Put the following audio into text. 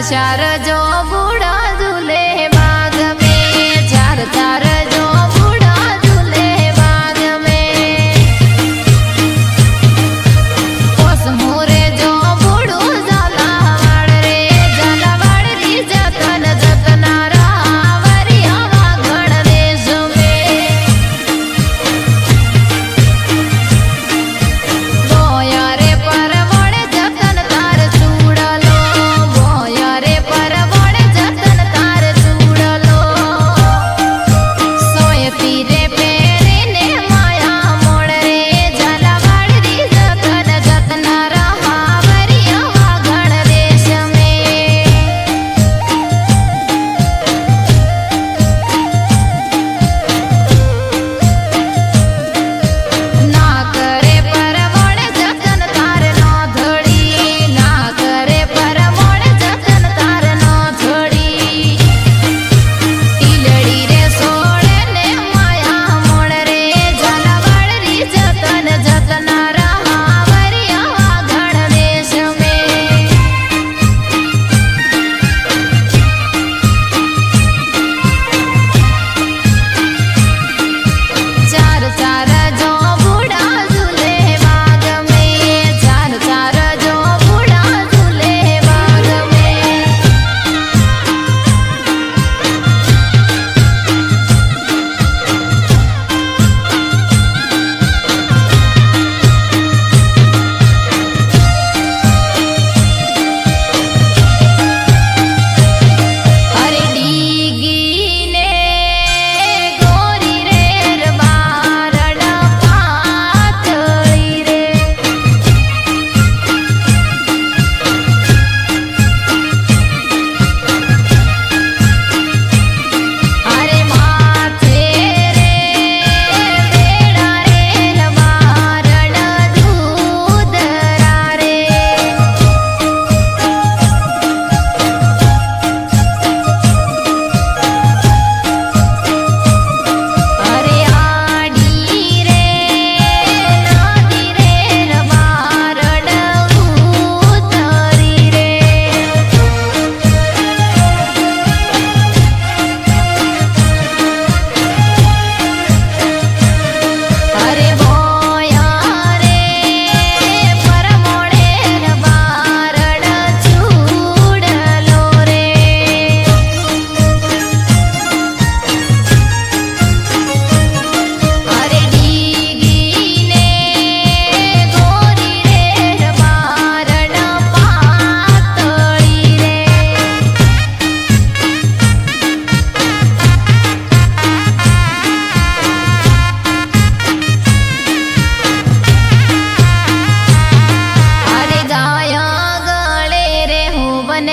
चार जो बूढ़ा झूले बाग में, चार चार जो बूढ़ा झूले बाग में। ओस मोरे जो बूढ़ो जाला वाड़ रे, जाला वाड़ री जतन जतना रावरी हवा गण देश में। बोया रे पर वड़े जतन तार चूड़लो, बोया रे पर वड़े जतन तार चूड़लो। सोए पीरे पेरे ने माया मोड़ रे, जाला वाड़ री जतन जतना रावरी हवा गण देश में। ना करे पर वड़े जतन तार नो धड़ी, ना करे पर वड़े जतन तार नो धड़ी। टीलड़ी रे सोड़े ने माया मोड़ रे, जाला वाड़ री जतन जतना रावरी हवा गण देश में। चार चार जो बूढ़ा झूले बाग में, चार चार जो बूढ़ा झूले बाग में। अरे डीगी ने गोरी रे बारड़ पातળી रे। अरे माथे रे बेड़ा रे बारड़ दूधरा रे। अरे आडी रे नादी रे बारड़ उतरी रे। अरे बोया रे पर मोड़े बारड़ चूड़लो रे। अरे डीगी ने गोरी रे बारड़ पातળી रे। अरे गाया गले रे हूँ बन